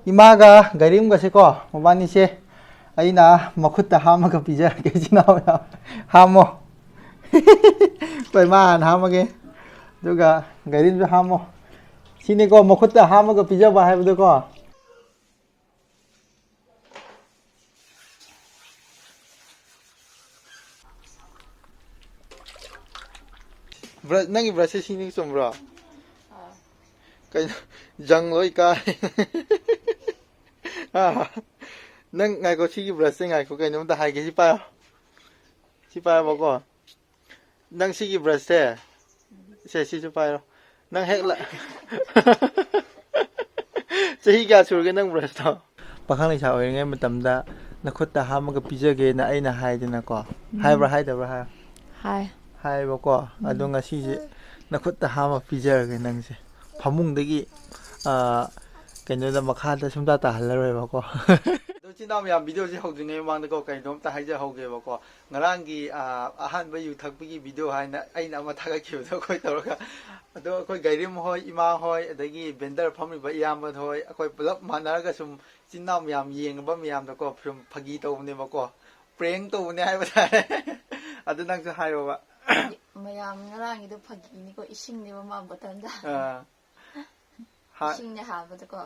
이마가 가림가세고 모바니세 아이나 마쿠타 하마가 피자게 지나오야 하모 빨만 하마게 누가 가림도 하모 시니고 마쿠타 하마가 피자바 하이브도고 nang brush sining sombra kai jang loi ka nang ngai ko chi brush ngai ko kai nom ta hai ke si pa ba ko nang si brush se si pa ro nang hek la chahi kya sur ge nang brush to pakhang lai cha oi ngai matam da na khut ta ha ma ga pijage na aina hai dina ko hai bra hai da bra hai hai ba ko adu nga si je na khut ta ha ma pijage nang se phamungdagi kaino da makha da sumda ta halaroi ba ko do chinam yam video ji hogdine mang da ko kaino ta haija hoge ba ko ngarangi ahan ba yu thakpi gi video haina aina ma thaga khiu do koi tawra ado koi gairim hoi ima hoi adagi vendor phamri ba yam ba hoi akoi pulap manaraga sum chinam yam yeng ba miyam da ko phum phagi tawne ba ko prank tawne hai ba tare adu nang sa hayo ba mayam ngarang idu phagi ni ko ising ni ma batanda ising ne ha ba ko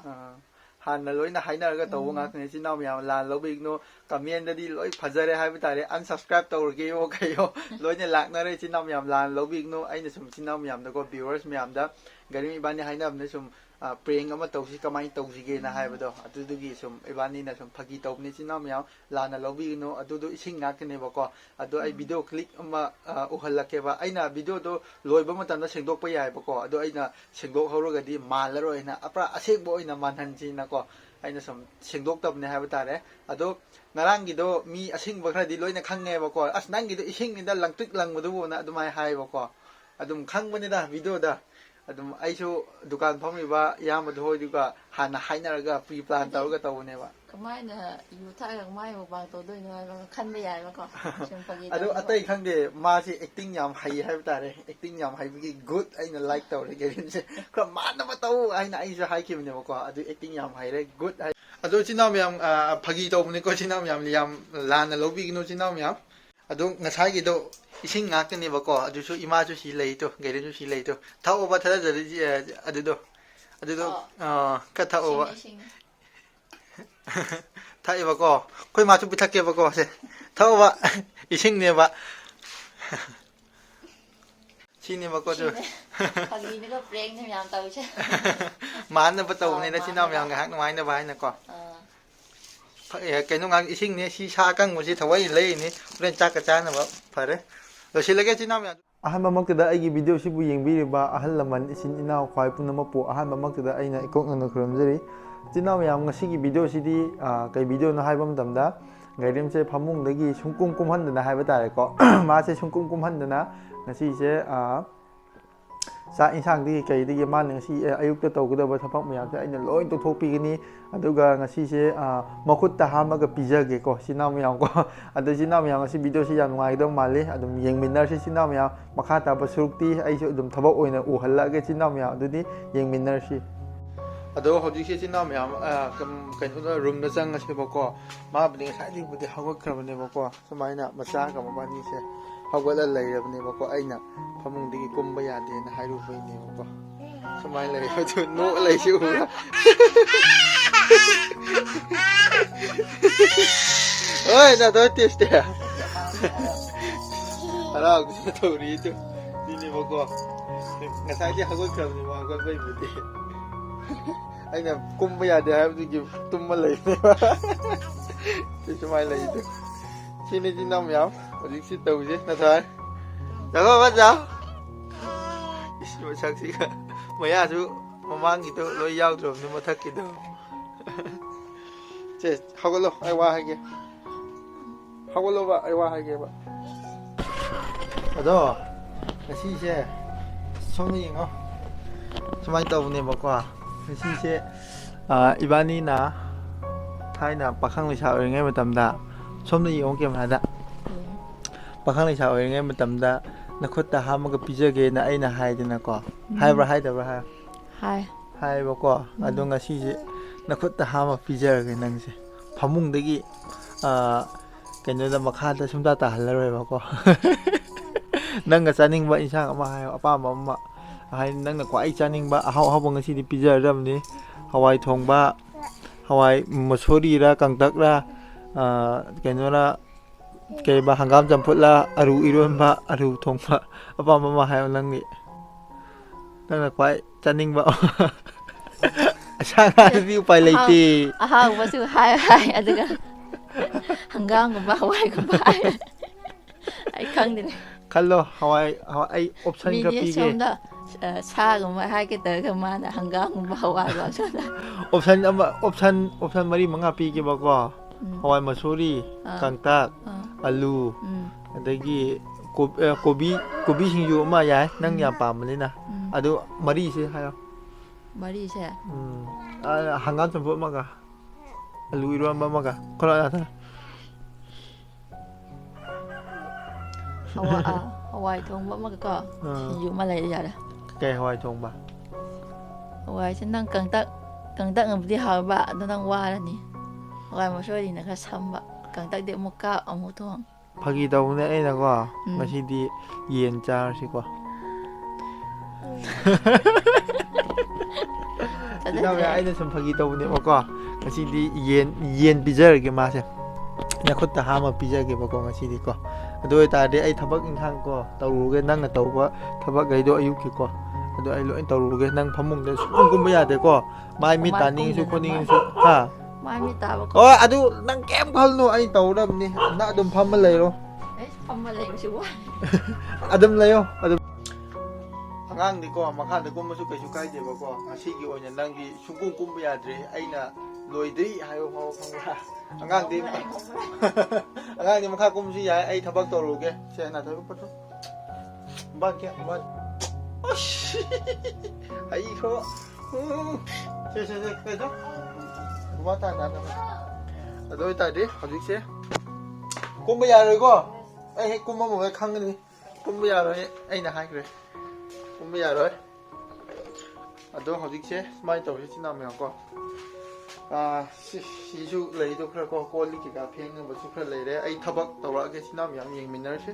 hanna loina hainaraga tawu nga ne chinam yam lan lobig no comment da di loi phajare hai ba tare unsubscribe tawrge yo kayo loina lakna re chinam yam lan lobig no aina sum chinam yam da ko viewers myam da garim ibani haina ne sum prank ama tawsi kamai tawsi ge na hai ba do adudugi sum ibani na sum phagi tawni chinam yam lana lobig no adudu ising ngak ne ba ko adu ai video clip ama uhallake ba aina video do loiba matam da sengdok pa yai ba ko adu aina sengdok horoga di malaroi na apra asek bo ina manhan ji na ko aina sum sengdok tab ne hai ba tare adu ngarang gi do mi asing ba khra di loina khange ba ko as nang gi do ising ni da langtik lang mu du na adu mai hai ba ko adum khang bani da video da adum aisu dukan phamri ba yam du hoi du ka hana hainaraga pre plan tawga tawne ba kamai na yu tha ga mai mo bang to doi no khan ba yai ba ko sum phagi adu atai khangde ma si acting yam hai hai ba tare acting yam hai bi good aina like tawre gerin se kra man na ba taw aina aisu hai kim ne ba ko adu acting yam hai re good hai adu chinam yam phagi tawne ko chinam yam yam lan na lobi no chinam yam adu ngasai gi do ising ngak ne ba ko adu su ima su si lei to gerin su si lei to thau ba thada jari adu do ka thau ba thai ba ko koi ma chu bithak ke ba ko se thau ba ising ne ba chi ne ba ko jo phagi ni ko prank ni yam taw che man na ba taw ne na chinam yam ga hak mai na ba na ko cái nó ngang ising ne si sa kang mo si thawai lei ni ren chak ka cha na ba phare lo silage chinam ya ahan mamakta aigi video sibu yengbiriba ahal laman isin inaw khwai punamapu ahan mamakta aina ikok na khramjari chinam yam ngasi gi video sidi kai video na haibam damda gairim se phamung dagi sungkum kumhan na haiba tare ko ma se sungkum kumhan na ngasi se sa insang di kai di man ngasi ayuk ta tawgada thapak myam se aina loi to thopi gini aduga ngasi se makut ta hamaga pijage ko sinam yam ko adu sinam yam ngasi video si yang ngai dom mali adum yengminar si sinam yam makha ta ba surukti ai su dum thabak oina uhalla ge sinam yam adudi yengminar si adu hoji si sinam yam kam kai hu room na sang ngasi ba ko ma bni sai di budi hawak khrabne ba ko sumaina macha ka mabani se hawala lairabne ba ko aina phamung digi kumba yade na hairu hoine ba ko sumai lai ho no lai si u oi na do test ya ara gu to ri to ni ba ko ngasai di hagol kram ni ba hagol bai budi aina kumba yade ha du tumma lai ne ba ti sumai lai to sini di nam yam odi si tau je na thai da ko ba ja isi ma sak si ka maya su mamang gitu lo yau drum ni ma thak gitu che hagolo ai wa ha ge hagolo ba ai wa ha ge ba ado ngasi se song ni ngo sumai tau ne ba ko ngasi se ibani na thaina pakhang le sa oi ngai matam da somna yong kem hada pakhang le sa oi ngai matam da nakhut ta hamaga pijage na aina haidina ko haibra haidabra hai hai ba ko adu ngasi je ꯅꯈꯨꯠꯇ ꯍꯥꯝꯃ ꯄꯤꯖꯔꯒꯦ ꯅꯪꯁꯦ ꯐꯃꯨꯡꯗꯒꯤ ꯀꯩꯅꯣꯗ ꯃꯈꯥꯗ ꯁꯨꯡꯇꯥ ꯇꯥꯍꯜꯂꯔꯣꯏꯕꯀꯣ ꯅꯪꯒ ꯆꯥꯅꯤꯡꯕ ꯏꯟꯁꯥꯡ ꯑꯃ ꯍꯥꯏꯌꯣ ꯑꯄꯥꯝꯕ ꯑꯃ ꯍꯥꯏꯗꯤ ꯅꯪꯅ ꯈ꯭ꯋꯥꯏ ꯆꯥꯅꯤꯡꯕ ꯑꯍꯥꯎ ꯑꯍꯥꯎꯕ ꯉꯁꯤꯗꯤ ꯄꯤꯖꯔꯗꯕꯅꯤ ꯍꯋꯥꯏ ꯊꯣꯡꯕ hawai masuri ra kangtak ra kainora kaiba hangam jamput la aru ironba aru thongba apa mama hayo nangni nangna kwai chaningba asanga di upai leite ahang basu hai hai aduga hangam gumba hawai gumba ai khangdine khallo hawai ai option ka pige सा gumba hai ke ta mana hangam gumba hawai ba sona option mari manga pige ba ko hawai masuri kangtak alu adagi kobi singju ma yai nang yam pamani na adu mari se hayo mari se hangam jamput maga alu iron maga kola ta hawai thongba ma ko yu ma lai ya da kai hawai thongba hawai sin nang kangtak ngam di ha ba adu nang wa la ni hawai mo soi na ka samba kangtak de mo ka amu thong phagi dawne ai na ko masidi yen char si ko Sinaw ya ai na sum phagi dawne mo ko masidi yen pijar ge ma se ya khut ta ha ma pijar ge ba ko masidi ko adu ta de ai thabak inhang ko tawruge nang na tawba thabak gai do ayuk ki ko adu ai loi tawruge nang phamung de sum kum ba ya de ko mai mi taning su khoning su ha mai mi ta ba ko adu nang kem khal no ai tawdam ni na dum pham ma leiro pham ma leiro su wa adum leyo adum angang di ko makha de kum su kai su kai de ba ko ngasi gi oina nang gi sungkum kum ba ya dre aina loidri hayo phau phang angang di angang di makha kum su ya ai thabak tawruge se na tharu patro ban ke ban ai kho se kai do kuma ta na na adoi ta de hajik se kum ba ya roi ko ai kum ma mo ga khang ni kum ba ya roi ai na hai kre kum ba ya roi ado hajik se smai taw se china me ko sisu lei do khra ko ko li ki ga pheng ba su khra lei re ai thabak tawra ge china me yang yeng minar se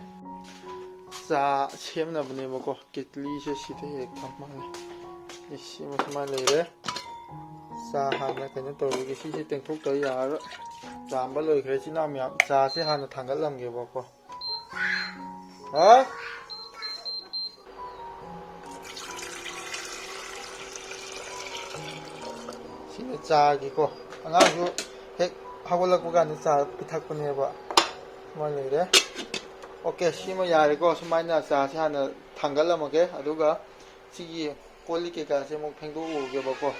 sa chem na bne ba ko ketli se si the ek tham ma isi ma smai lei re sa ha na kan to ge si se teng thok to ya ra jam ba loi khre china me sa se ha na thangal lam ge ba ko ha sini cha gi ko angang ju hek hawala ko gan cha pithak pune ba ma le re okay sima ya re ko sumai na cha se hana thangal lam ge aduga sigi koli ke ka se mo phengdo u ge ba ko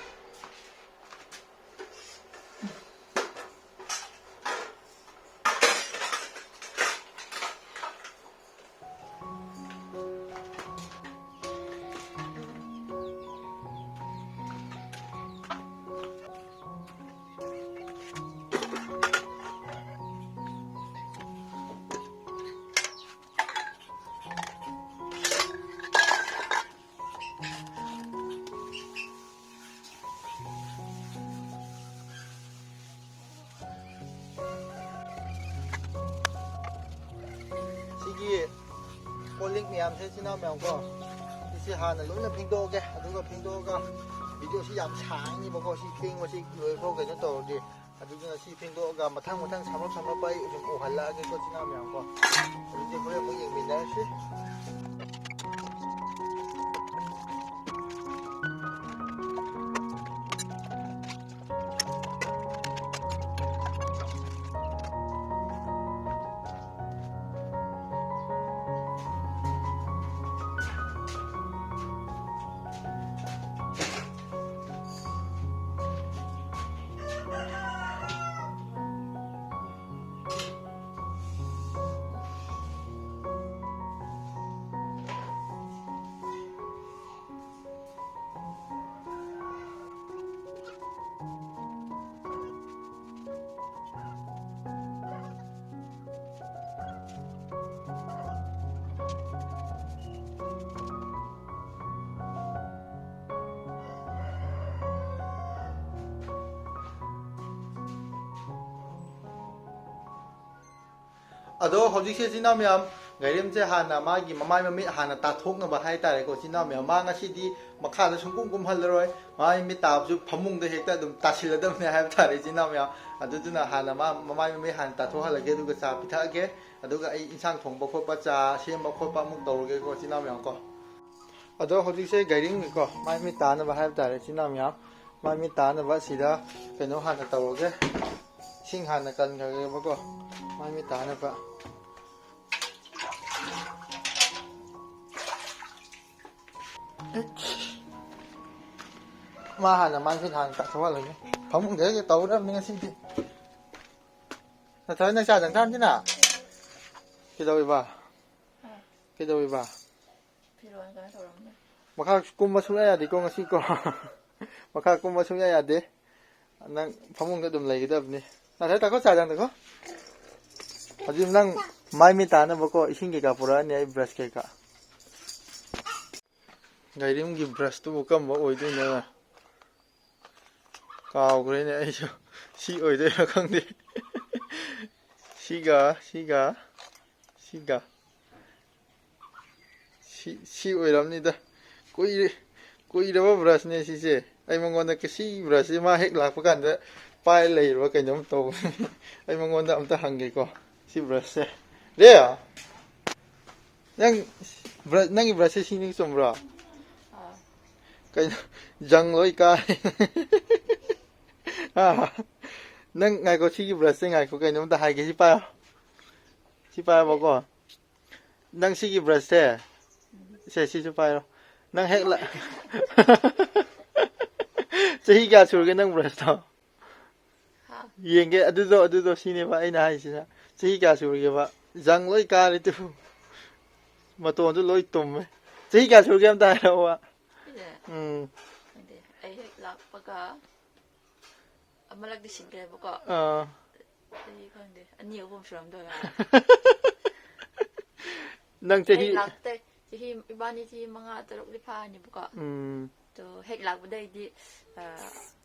콜링 미암 세 지나 명고 이시 하나 로나 핑도게 아두가 핑도가 비디오 시 얌 장이 보고 시 핑 뭐시 로고 그냥 또지 아두가 시 핑도가 마탕 삼로 빠이 좀 오할라게 거 지나 명고 이제 뭐야 뭐 얘기나 시 ꯑꯗꯣ ꯍꯧꯖꯤꯛꯁꯦ ꯆꯤꯟꯅꯥꯎ ꯃꯌꯥꯝ ꯒꯥꯏꯔꯦꯝꯁꯦ ꯍꯥꯟꯅ ꯃꯥꯒꯤ ꯃꯃꯥꯏ ꯃꯃꯤꯠ ꯍꯥꯟꯅ ꯇꯥꯊꯣꯛꯅꯕ ꯍꯥꯏꯇꯥꯔꯦꯀꯣ ꯆꯤꯟꯅꯥꯎ ꯃꯌꯥꯝ ꯃꯥ ꯉꯁꯤꯗꯤ ꯃꯈꯥꯗ ꯁꯨꯡꯀꯨꯝ ꯀꯨꯝꯍꯜꯂꯔꯣꯏ ꯃꯃꯥꯏ ꯃꯃꯤꯠ ꯇꯥꯕꯁꯨ ꯐꯃꯨꯡꯗ ꯍꯦꯛꯇ ꯑꯗꯨꯝ ꯇꯥꯁꯤꯜꯂꯗꯕꯅꯦ ꯍꯥꯏꯕ ꯇꯥꯔꯦ ꯆꯤꯟꯅꯥꯎ ꯃꯌꯥꯝ ꯑꯗꯨꯗꯨꯅ ꯍꯥꯟꯅ ꯃꯃꯥꯏ ꯃꯃꯤꯠ ꯍꯥꯟꯅ ꯇꯥꯊꯣꯛꯍꯜꯂꯒꯦ ꯑꯗꯨꯒ ꯆꯥ ꯄꯤꯊꯛꯑꯒꯦ ꯑꯗꯨꯒ ꯑꯩ ꯏꯟꯁꯥꯡ ꯊꯣꯡꯕ ꯈꯣꯠꯄ ꯆꯥ ꯁꯦꯝꯕ ꯈꯣꯠꯄ ꯑꯃꯨꯛ ꯇꯧꯔꯒꯦꯀꯣ ꯆꯤꯟꯅꯥꯎ ꯃꯌꯥꯝ ꯀꯣ ꯑꯗꯣ ꯍꯧꯖꯤꯛꯁꯦ ꯒꯥꯏꯔꯤꯡꯒꯤꯀꯣ ꯃꯥꯏ ꯃꯤꯠ ꯇꯥꯅꯕ ꯍꯥꯏꯕ ꯇꯥꯔꯦ ꯆꯤꯟꯅꯥꯎ ꯃꯌꯥꯝ ꯃꯥꯏ ꯃꯤꯠ ꯇꯥꯅꯕ ꯁꯤꯗ ꯀꯩꯅꯣ ꯍꯥꯟꯅ ꯇꯧꯔꯒꯦ ꯏꯁꯤꯡ ꯍꯥꯟꯅ ꯀꯟꯈ꯭ꯔꯒꯦꯕꯀꯣ ꯃꯥꯏ ꯃꯤꯠ ꯇꯥꯅꯕ ꯃꯥ ꯍꯥꯟꯅ ꯃꯥꯏ ꯃꯤꯠ ꯍꯥꯟꯅ ꯇꯥꯊꯣꯛꯍꯜꯂꯒꯦ ꯐꯃꯨꯡꯗ ꯍꯦꯛ ꯇꯧꯒꯗꯕꯅꯤ ꯉꯁꯤꯗꯤ ꯅꯠꯇ꯭ꯔꯒ ꯅꯪ ꯆꯥꯗꯪ ꯊꯥꯟꯁꯤꯅ ꯀꯩꯗꯧꯔꯤꯕ ꯀꯩꯗꯧꯔꯤꯕ ꯐꯤꯔꯣꯟ ꯀꯩꯅꯣ ꯇꯧꯔꯝꯅꯦ ꯃꯈꯥ ꯀꯨꯝꯕ ꯁꯨꯡꯌꯥ ꯌꯥꯗꯦꯀꯣ ꯉꯁꯤꯀꯣ ꯃꯈꯥ ꯀꯨꯝꯕ ꯁꯨꯡꯌꯥ ꯌꯥꯗꯦ ꯅꯪ ꯐꯃꯨꯡꯗ ꯑꯗꯨꯝ ꯂꯩꯒꯗꯕꯅꯤ ꯅꯠꯇ꯭ꯔꯒ ꯇꯥꯀꯣ ꯆꯥꯗꯪꯗꯀꯣ ꯍꯧꯖꯤꯛ ꯅꯪ ꯃꯥꯏ ꯃꯤꯠ ꯇꯥꯅꯕꯀꯣ ꯏꯁꯤꯡ ꯀꯩꯀꯥ ꯄꯨꯔꯛꯑꯅꯤ ꯑꯩ ꯕ꯭ꯔꯁ ꯀꯩꯀꯥ ꯒꯥꯏꯔꯤꯝꯒꯤ ꯕ꯭ꯔꯁꯇꯨꯕꯨ ꯀꯔꯝꯕ ꯑꯣꯏꯗꯣꯏꯅꯣ ꯀꯥꯎꯈ꯭ꯔꯦꯅꯦ ꯑꯩꯁꯨ ꯁꯤ ꯑꯣꯏꯗꯣꯏꯔꯥ ꯈꯪꯗꯦ ꯁꯤꯒ ꯁꯤ ꯑꯣꯏꯔꯝꯅꯤꯗ ꯀꯨꯏꯔꯕ ꯕ꯭ꯔꯁꯅꯦ ꯁꯤꯁꯦ ꯑꯩ ꯃꯉꯣꯟꯗ ꯁꯤ ꯕ꯭ꯔꯁꯁꯦ ꯃꯥ ꯍꯦꯛ ꯂꯥꯛꯄ ꯀꯥꯟꯗ ꯄꯥꯏ ꯂꯩꯔꯕ ꯀꯩꯅꯣꯝ ꯇꯧꯕꯅꯤ ꯑꯩ ꯃꯉꯣꯟꯗ ꯑꯝꯇ ꯍꯪꯒꯦꯀꯣ ꯁꯤ ꯕ꯭ꯔꯁꯁꯦ ꯔꯦ ꯅꯪꯒꯤ ꯕ꯭ꯔꯁꯁꯦ ꯁꯤꯅꯤ ꯆꯨꯝꯕ꯭ꯔꯣ ꯀꯩꯅꯣ ꯖꯪ ꯂꯣꯏ ꯀꯥꯔꯦ ꯅꯪ ꯉꯥꯏꯈꯣ ꯁꯤꯒꯤ ꯕ꯭ꯔꯁꯁꯦ ꯉꯥꯏꯈꯣ ꯀꯩꯅꯣꯝꯇ ꯍꯥꯏꯒꯦ ꯁꯤ ꯄꯥꯏꯔꯕꯀꯣ ꯅꯪ ꯁꯤꯒꯤ ꯕ꯭ꯔꯁꯁꯦ ꯁꯤꯁꯨ ꯄꯥꯏꯔꯣ ꯅꯪ ꯍꯦꯛ ꯆꯍꯤ ꯀꯌꯥ ꯁꯨꯔꯒꯦ ꯅꯪ ꯕ꯭ꯔꯁꯇꯣ ꯌꯦꯡꯒꯦ ꯑꯗꯨꯗꯣ ꯁꯤꯅꯦꯕ ꯑꯩꯅ ꯍꯥꯏꯁꯤꯅ ꯆꯍꯤ ꯀꯌꯥ ꯁꯨꯔꯒꯦꯕ ꯖꯪ ꯂꯣꯏ ꯀꯥꯔꯦ ꯇꯨ ꯃꯇꯣꯟꯁꯨ ꯂꯣꯏ ꯇꯨꯝꯃꯦ ꯆꯍꯤ ꯀꯌꯥ ꯁꯨꯔꯒꯦ ꯑꯝꯇ ꯍꯥꯏꯔꯛꯑꯣꯕ ꯑꯩ ꯍꯦꯛ ꯂꯥꯛꯄꯒ ꯑꯃꯂꯛꯇꯤ ꯁꯤꯟꯈ꯭ꯔꯦꯕꯀꯣ ꯆꯍꯤ ꯈꯪꯗꯦ 2-3 ꯁꯨꯔꯝꯗꯣꯏ ꯃꯥꯜꯂꯦ ꯅꯪ ꯆꯍꯤ ꯑꯩ ꯂꯥꯛꯇꯦ ꯆꯍꯤ ꯏꯕꯥꯅꯤ ꯆꯍꯤ 5-6ꯗꯤ ꯐꯥꯔꯅꯤꯕꯀꯣ ꯑꯗꯣ ꯍꯦꯛ ꯂꯥꯛꯄꯗꯩꯗꯤ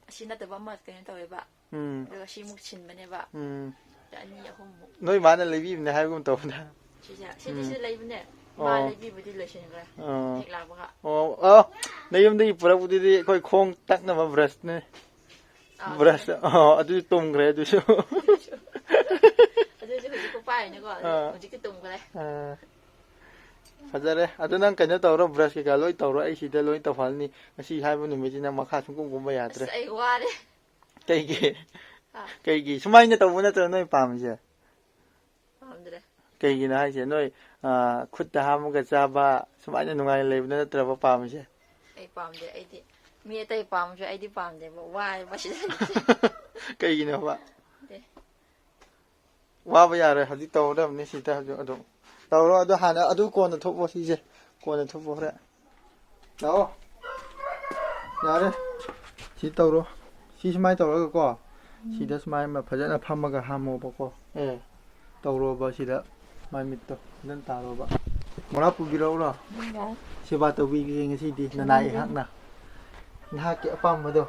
ꯑꯁꯤ ꯅꯠꯇꯕ ꯑꯃ ꯀꯩꯅꯣ ꯇꯧꯋꯦꯕ ꯑꯗꯨꯒ ꯁꯤꯃꯨꯛ ꯁꯤꯟꯕꯅꯦꯕ 2-3 ꯅꯣꯏ ꯃꯥꯅ ꯂꯩꯕꯤꯕꯅꯦ ꯍꯥꯏꯕꯒꯨꯝ ꯇꯧꯕꯅꯦ ꯁꯤꯗꯤ ꯂꯩꯕꯅꯦ ꯃꯥ ꯂꯩꯕꯤꯕꯨꯗꯤ ꯂꯣꯏꯁꯤꯟꯈ꯭ꯔꯦ ꯍꯦꯛ ꯂꯥꯛꯄꯒ ꯅꯌꯨꯝꯗꯒꯤ ꯄꯨꯔꯛꯄꯗꯨꯗꯤ ꯑꯩꯈꯣꯏ ꯈꯣꯡ ꯇꯛꯅꯕ ꯕ꯭ꯔꯁꯅꯦ ꯕ꯭ꯔꯁ ꯑꯗꯨꯁꯨ ꯇꯨꯝꯈ꯭ꯔꯦ ꯑꯗꯨꯁꯨ ꯍꯧꯖꯤꯛꯐꯥꯎ ꯄꯥꯏꯔꯤꯅꯦꯀꯣ ꯍꯧꯖꯤꯛꯇꯤ ꯇꯨꯝꯈ꯭ꯔꯦ ꯐꯖꯔꯦ ꯑꯗꯨ ꯅꯪ ꯀꯩꯅꯣ ꯇꯧꯔꯣ ꯕ꯭ꯔꯁ ꯀꯩꯀꯥ ꯂꯣꯏ ꯇꯧꯔꯣ ꯑꯩ ꯁꯤꯗ ꯂꯣꯏ ꯇꯧꯍꯜꯅꯤ ꯉꯁꯤ ꯍꯥꯏꯕ ꯅꯨꯃꯤꯠꯁꯤꯅ ꯃꯈꯥ ꯁꯨꯡꯀꯨꯝ ꯀꯨꯝꯕ ꯌꯥꯗ꯭ꯔꯦ ꯑꯩ ꯋꯥꯔꯦ ꯀꯩꯒꯤ ꯁꯨꯃꯥꯏꯅ ꯇꯧꯕ ꯅꯠꯇ꯭ꯔꯣ ꯅꯣꯏ ꯄꯥꯝꯃꯤꯁꯦ ꯄꯥꯝꯗ꯭ꯔꯦ ꯀꯩꯒꯤꯅꯣ ꯍꯥꯏꯁꯦ ꯅꯣꯏ ꯈꯨꯠꯇ ꯍꯥꯝꯃꯒ ꯆꯥꯕ ꯁꯨꯃꯥꯏꯅ ꯅꯨꯡꯉꯥꯏꯅ ꯂꯩꯕꯗꯣ ꯅꯠꯇ꯭ꯔꯕ ꯄꯥꯝꯃꯤꯁꯦ ꯑꯩ ꯄꯥꯝꯗꯦ ꯑꯩꯗꯤ ꯃꯤ ꯑꯇꯩ ꯄꯥꯝꯃꯁꯨ ꯑꯩꯗꯤ ꯄꯥꯝꯗꯦꯕ ꯋꯥꯏꯕ ꯁꯤꯗ ꯀꯩꯒꯤꯅꯣꯕ ꯋꯥꯕ ꯌꯥꯔꯣꯏ ꯍꯧꯖꯤꯛ ꯇꯧꯒꯗꯕꯅꯤ ꯁꯤꯗ ꯍꯧꯖꯤꯛ ꯑꯗꯨꯝ ꯇꯧꯔꯣ ꯑꯗꯨ ꯍꯥꯟꯅ ꯑꯗꯨ ꯀꯣꯟꯅ ꯊꯣꯛꯑꯣ ꯁꯤꯁꯦ ꯀꯣꯟꯅ ꯊꯣꯛꯄꯣ ꯍꯣꯔꯦꯟ ꯂꯥꯛꯑꯣ ꯌꯥꯔꯦ ꯁꯤ ꯇꯧꯔꯣ ꯁꯤ ꯁꯨꯃꯥꯏꯅ ꯇꯧꯔꯒꯀꯣ ꯁꯤꯗ ꯁꯨꯃꯥꯏꯅ ꯐꯖꯅ ꯐꯝꯃꯒ ꯍꯥꯝꯃꯣꯕꯀꯣ ꯇꯧꯔꯣꯕ ꯁꯤꯗ ꯃꯥꯏ ꯃꯤꯠꯇꯣ ꯐꯖꯅ ꯇꯥꯔꯣꯕ ꯃꯣꯔꯥ ꯄꯨꯕꯤꯔꯛꯎꯔꯣ ꯁꯦꯕꯥ ꯇꯧꯕꯤꯒꯦ ꯉꯁꯤꯗꯤ ꯅꯅꯥꯏ ꯑꯩꯍꯥꯛꯅ ꯅꯍꯥꯛꯀꯤ ꯑꯄꯥꯝꯕꯗꯣ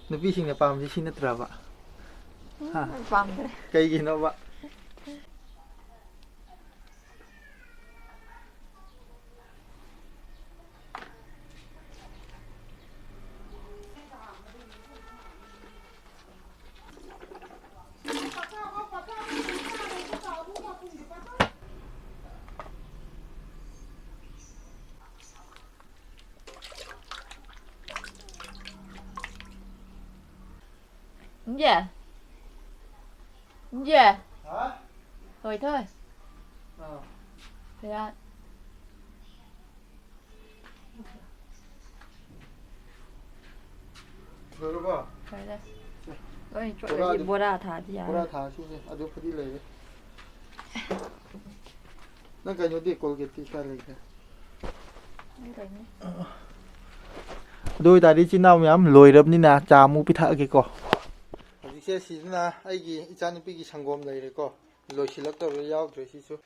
ꯅꯨꯄꯤꯁꯤꯡꯅ ꯄꯥꯝꯕꯁꯤ ꯁꯤ ꯅꯠꯇ꯭ꯔꯕ ꯄꯥꯝꯗ꯭ꯔꯦ ꯀꯩꯒꯤꯅꯣꯕ Rồi thôi. Thế ạ. Rồi đây. Rồi chỗ gì bora thả thì bora thả xuống đây, adu phadi lấy. Nang kanyo di Colgate ti ka lấy. Đôi ta đi chín nào nhắm lồi rập nina trà mu pi thả cái co. Hꯧꯖꯤꯛꯁꯦ ꯁꯤꯗꯅ ꯑꯩꯒꯤ ꯏꯆꯥꯅꯨꯄꯤꯒꯤ ꯁꯪꯒꯣꯝ ꯂꯩꯔꯦꯀꯣ ꯂꯣꯏꯁꯤꯜꯂꯛꯇꯕ ꯌꯥꯎꯗ꯭ꯔꯦ ꯁꯤꯁꯨ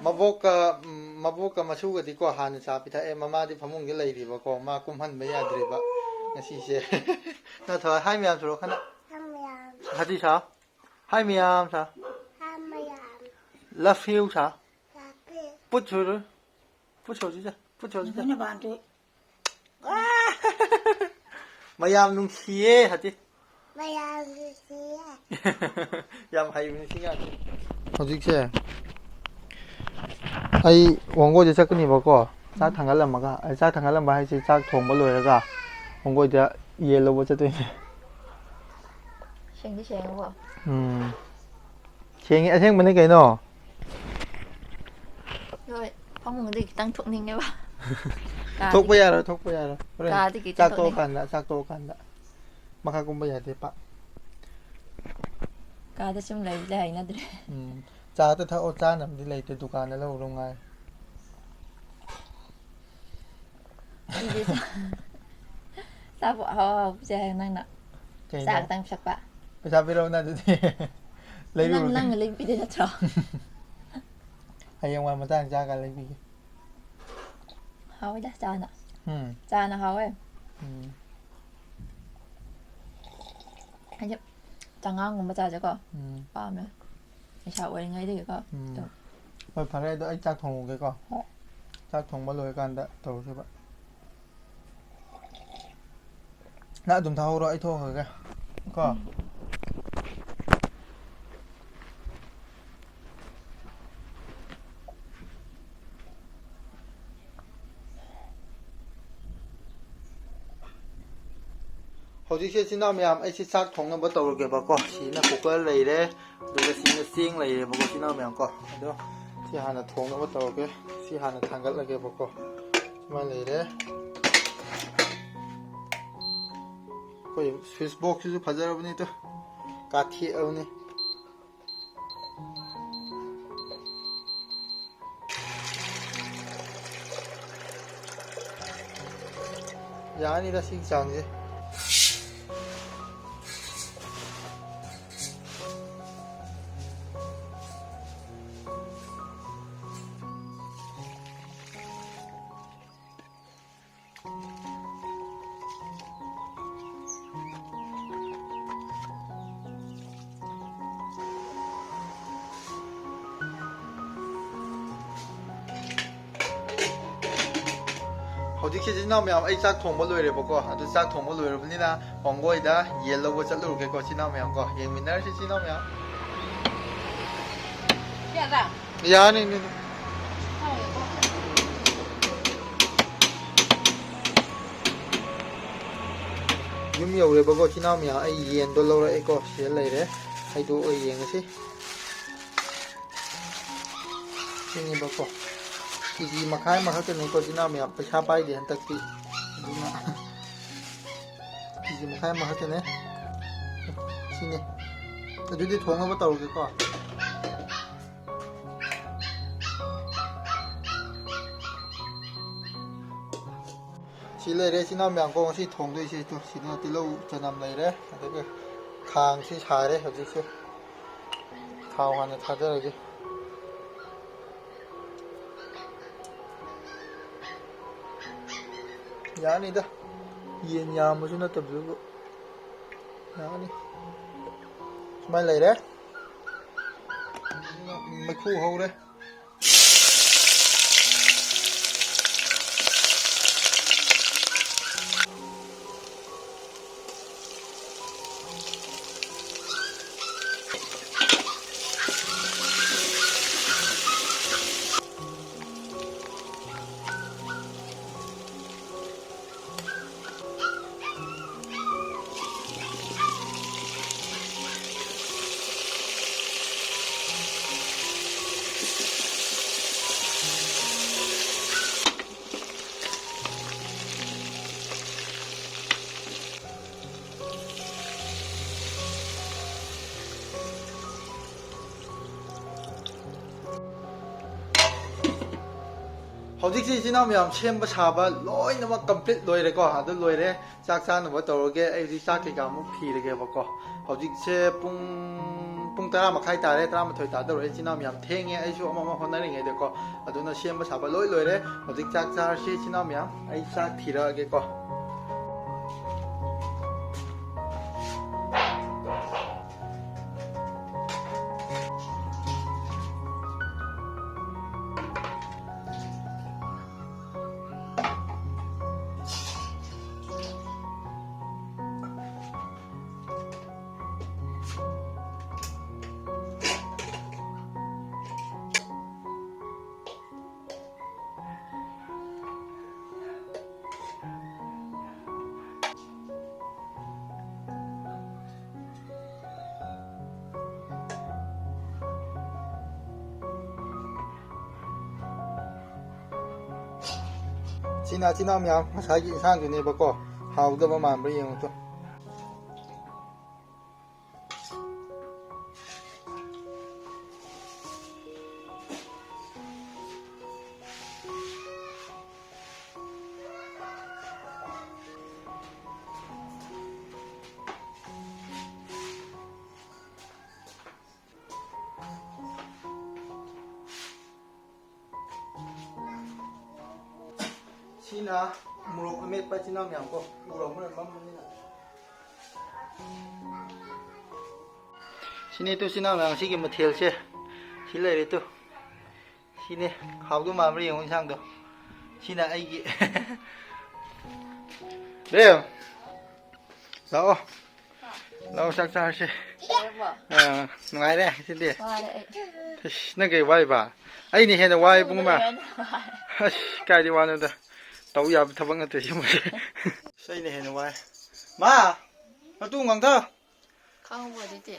ꯃꯕꯣꯛꯀ ꯃꯁꯨꯒꯗꯤꯀꯣ ꯍꯥꯟꯅ ꯆꯥ ꯄꯤꯊꯛꯑꯦ ꯃꯃꯥꯗꯤ ꯐꯃꯨꯡꯗ ꯂꯩꯔꯤꯕꯀꯣ ꯃꯥ ꯀꯨꯝꯍꯟꯕ ꯌꯥꯗ꯭ꯔꯤꯕ ꯉꯁꯤꯁꯦ ꯅꯠꯇ꯭ꯔ ꯍꯥꯏ ꯃꯌꯥꯝ ꯁꯨꯔꯣ ꯈꯅ 하디 사 하이 미암 사 love you 사 뿌추를 뿌쳐주자 뿌쳐주자 마얌 눈치에 하디 얌 하이는 시간 어직세 아이 원고지 작근이 먹고 짝 당갈람마가 짝 당갈람마 하이지 짝 통발 로이라가 원고지 옐로우 저 되네 Xem đi xem không ạ? Chuyện anh mình cái nó Rồi, không muốn gì tăng thuốc ninh nha bà. Thuốc bây giờ rồi, thuốc bây giờ rồi. Cả thì cái chắc thuốc tô ninh. cần đã, chắc tô cần đã. Mà khai cũng bây giờ thì bạn. Cả thì xem lấy lại nó đi. Cha tôi thấy ô cha nằm đi lấy từ dukaan đó lâu luôn ngay. Đi đi sao? Sao bỏ họ chơi năng nè. Sao tăng sạc bạ. Bây giờ video này thì lấy đủ. Năng người lên video cho. Hay ông mà ta cha cả lấy gì? Háo đó cha nè. Cha nè háo em. Anh chứ chẳng ngon cũng mà cha cho con. Ba nữa. Thì sao vậy ngay đi con. Rồi phải đây tôi chắc thùng cái con. Chắc thùng bao lôi can đã tàu chứ bạn. Đã dùng thau rồi thôi rồi kìa. Có. ꯍꯧꯖꯤꯛꯁꯦ ꯆꯤꯟꯅꯥꯎ ꯃꯌꯥꯝ ꯑꯩꯁꯤ ꯆꯥꯛ ꯊꯣꯡꯅꯕ ꯇꯧꯔꯒꯦꯕꯀꯣ ꯁꯤꯅ cooker ꯂꯩꯔꯦ ꯑꯗꯨꯒ ꯁꯤꯅ ꯆꯦꯡ ꯂꯩꯔꯦꯕꯀꯣ ꯆꯤꯟꯅꯥꯎ ꯃꯌꯥꯝ ꯀꯣ ꯑꯗꯣ ꯁꯤ ꯍꯥꯟꯅ ꯊꯣꯡꯅꯕ ꯇꯧꯔꯒꯦ ꯁꯤ ꯍꯥꯟꯅ ꯊꯥꯡꯒꯠꯂꯒꯦꯕꯀꯣ ꯁꯨꯃꯥꯏꯅ ꯂꯩꯔꯦ ꯑꯩꯈꯣꯏ ꯁ꯭ꯋꯤꯁ ꯕꯣꯛꯁꯁꯤꯁꯨ ꯐꯖꯔꯕꯅꯤ ꯇꯨ ꯀꯥꯊꯦꯛꯑꯕꯅꯤ ꯌꯥꯅꯤꯗ ꯁꯤꯒꯤ ꯆꯥꯡꯁꯦ ꯍꯧꯖꯤꯛꯁꯤ ꯆꯤꯟꯅꯥꯎ ꯃꯌꯥꯝ ꯑꯩ ꯆꯥꯛ ꯊꯣꯡꯕ ꯂꯣꯏꯔꯦꯕꯀꯣ ꯑꯗꯨ ꯆꯥꯛ ꯊꯣꯡꯕ ꯂꯣꯏꯔꯕꯅꯤꯅ ꯋꯥꯡꯒꯣꯏꯗ ꯌꯦꯟ ꯂꯧꯕ ꯆꯠꯂꯨꯔꯒꯦꯀꯣ ꯆꯤꯟꯅꯥꯎ ꯃꯌꯥꯝ ꯀꯣ ꯌꯦꯡꯃꯤꯟꯅꯔꯁꯤ ꯆꯤꯟꯅꯥꯎ ꯃꯌꯥꯝ ꯌꯥꯅꯤ ꯌꯨꯝ ꯌꯧꯔꯦꯕꯀꯣ ꯆꯤꯟꯅꯥꯎ ꯃꯌꯥꯝ ꯑꯩ ꯌꯦꯟꯗꯣ ꯂꯧꯔꯛꯑꯦꯀꯣ ꯁꯤꯗ ꯂꯩꯔꯦ ꯍꯩꯗꯣꯛꯑ ꯌꯦꯡꯉꯁꯤ ꯁꯤꯅꯦꯕꯀꯣ ꯀꯦꯖꯤ ꯃꯈꯥꯏ ꯑꯃꯈꯛꯇꯅꯤꯀꯣ ꯆꯤꯟꯅꯥꯎ ꯃꯌꯥꯝ ꯄꯩꯁꯥ ꯄꯥꯏꯗꯦ ꯍꯟꯗꯛꯇꯤ ꯑꯗꯨꯅ ꯀꯦꯖꯤ ꯃꯈꯥꯏ ꯑꯃꯈꯛꯇꯅꯦ ꯁꯤꯅꯦ ꯑꯗꯨꯗꯤ ꯊꯣꯡꯅꯕ ꯇꯧꯔꯒꯦꯀꯣ ꯁꯤ ꯂꯩꯔꯦ ꯆꯤꯟꯅꯥꯎ ꯃꯌꯥꯝ ꯀꯣ ꯉꯁꯤ ꯊꯣꯡꯗꯣꯏꯁꯦ ꯁꯤꯗ ꯇꯤꯜꯍꯧ ꯆꯅꯝ ꯂꯩꯔꯦ ꯑꯗꯨꯒ ꯈꯥꯡꯁꯤ ꯁꯥꯔꯦ ꯍꯧꯖꯤꯛꯁꯦ ꯊꯥꯎ ꯍꯥꯟꯅ ꯊꯥꯗꯔꯒꯦ ꯌꯥꯅꯤꯗ ꯌꯦꯟ ꯌꯥꯝꯕꯁꯨ ꯅꯠꯇꯕꯗꯨꯕꯨ ꯌꯥꯅꯤ ꯁꯨꯃꯥꯏꯅ ꯂꯩꯔꯦ ꯃꯩꯈꯨ ꯍꯧꯔꯦ ꯍꯧꯖꯤꯛꯁꯤ ꯏꯆꯤꯟ ꯏꯅꯥꯎ ꯃꯌꯥꯝ ꯁꯦꯝꯕ ꯁꯥꯕ ꯂꯣꯏꯅꯃꯛ ꯀꯝꯄ꯭ꯂꯤꯠ ꯂꯣꯏꯔꯦꯀꯣ ꯑꯗꯨ ꯂꯣꯏꯔꯦ ꯆꯥꯛ ꯆꯥꯅꯕ ꯇꯧꯔꯒꯦ ꯑꯩ ꯍꯧꯖꯤꯛ ꯆꯥꯛ ꯀꯩꯀꯥꯃꯨꯛ ꯊꯤꯔꯒꯦꯕꯀꯣ ꯍꯧꯖꯤꯛꯁꯦ ꯄꯨꯡ tara makhai tare tara mathoi ta dore china myam thenge ai su ama honari ngai de ko aduna sem saba loi loire hojik chak char si china myam ai chak thira ge ko china myam masai gi sang du ne ba ko hau da ba man ba yeng to China murok amet pa china myam ko murok mun mam ni na sini tu china myam si gi mathel che si le re tu sini hau du ma ri yong sang do sina ai gi re lao lao sak sa se ngai re si de na ge wai ba ai ni he da wai pung ma kai di wa na da tàu giờ thằng vẫn tự nhiên mà xây này hèn hoài má nó tu ngang thơ không vừa đi chị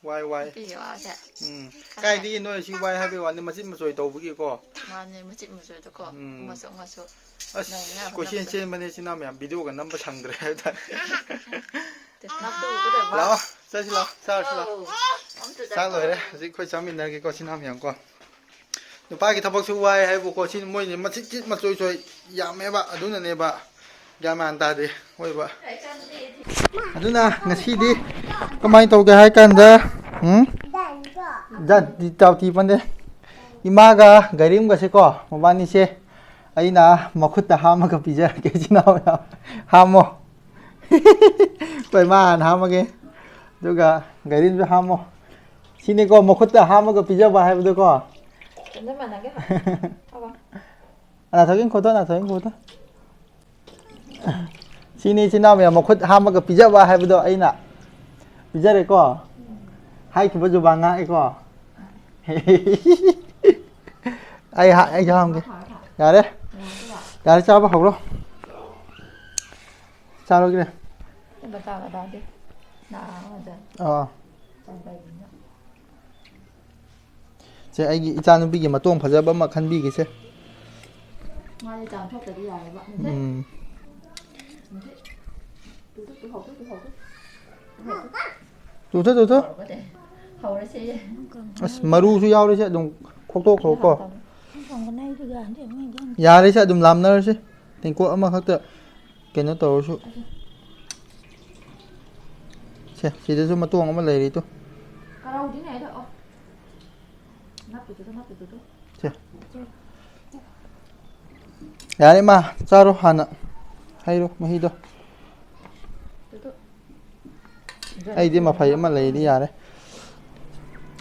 hoài đi vào sẽ cái đi nói chỉ hoài hai bên hoàn mà chỉ mà rồi tàu với kia co mà này mà chỉ mà rồi đó co mà sợ cô xin mà này xin làm video cái number thằng đấy thật nắp tu có được lão sao xin lão sao rồi đấy chỉ coi cháu mình này cái con xin làm con nupaagi thabaksu wai haibu ko sin moi ni machit chit ma choi choi yame ba aduna ne ba gaman ta de hoi ba aduna ngasi di kamai tawge hai kan da jan di taw ti pande ima ga garim ga se ko mobani se aina makhut ta hama ga pija ke china hamo pai ma hama ge duga garim ju hamo sini ko makhut ta hama ga pija ba haibu ko 근데 만나게 봐봐. là thấy cái cô đó sini china mẹ một khúc ham cái pizza ba hai bữa ấy nè pizza đấy có hai cái bữa bang ấy có ai cho không cái đấy sao bắt học luôn sao rồi kìa bắt đầu là đó đi 제 아기 이자는 비게 마똥 파자바 막 한비 계세. ngay chàng thoát từ dài vậy 좋다. hầu nó sẽ 마루수 야오르세 동 콕톡 콕고. 야르세 좀 람나르세. 땡고 아마 학다 걔는 떠오수. 제 지대서 마똥 아마 레리 또. cái đâu tí này thôi nắp từ từ 야래 마 짜로 하나 하이로 마히도 아이디 마 파이 마 레디 야래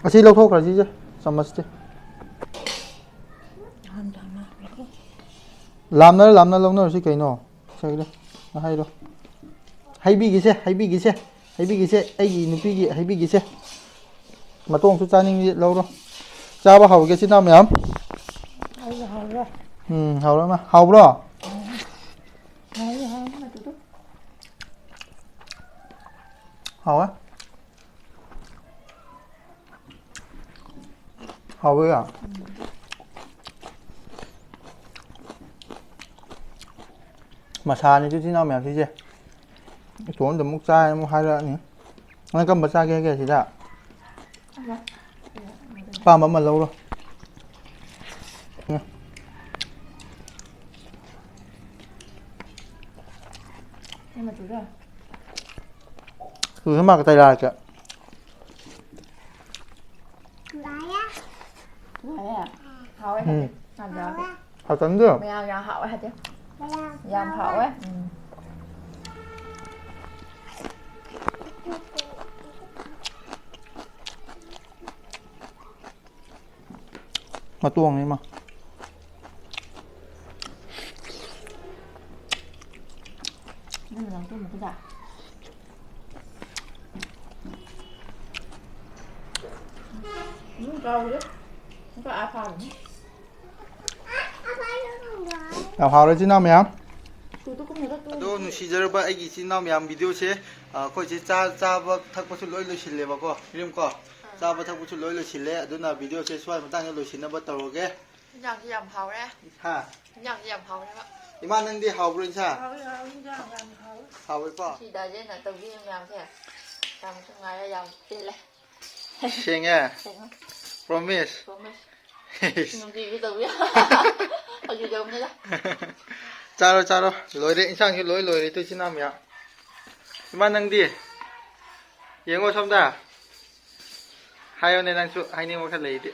아시 로 톡 그러지 समझते lamna longna si kaino sagre hairo haibi gise ai nupi gi haibi gise matong su chaning lo chaba hau ge sinam yam hau rồi mà hau rồi hau á hau với à mà xa này chứ sinam yam chứ xuống từ múc chai múc hai ra nữa nó cầm bật chai kia thì ra ba mà lâu rồi nhưng mà chủ rồi cứ cái mặt tay là kìa Đấy à? Hậu ấy hả? Làm gì vậy? Hào tấn được. Mày ăn hậu ấy hả chứ? Làm hậu ấy. Mà tuồng đi mà. Nên là làm tôi một cái giả. Rau chứ. Không có ai phòng nữa. Hào đấy chứ nào mẹ. Tôi cũng nhớ tôi. 또 누시저바 애기 지나면 비디오세 거기 짜바 탁부터 로이로 실래바고 이름 거 짜바 탁부터 로이로 실래 아두나 비디오세 수화만 땅에 로시나 버터게 Nhạc gì làm hậu đấy. 하 Nhạc gì làm hậu đấy bác. 이만능디 하우브른차 하우브파 Thì đại diện là tàu viên làm thế à? Làm trong ngày là làm tiền lệ. 셴에 promise Làm gì với tàu viên? Ở gì đâu nữa. 짜로 로이레 인상이 로이레 또 지나면 이만능디 영어 섬다 하연의 낭수 하이니 모카 레이디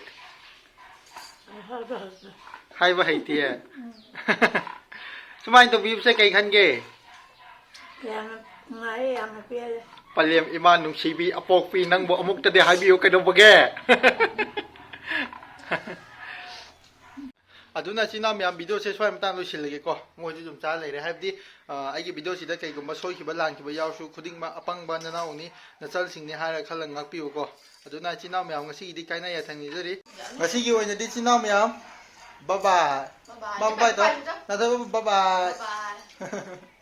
하이바 하이티에 수마인 또 비읍세 cây khăn ghê palem iman nung sibi apok pi nang bo amuk tade habiyo ka do bage aduna sina myam video se swai matang lo silege ko ngoi jum cha leire habdi aigi video sida kai gumba soi khiba lan khiba yaw su khuding ma apang ba na naw ni na chal sing ni hara khalang ngak piu ko aduna sina myam ngasi di kai na ya thang ni jari ngasi gi oina di sina myam bye bye bye bye to na bye bye Bye.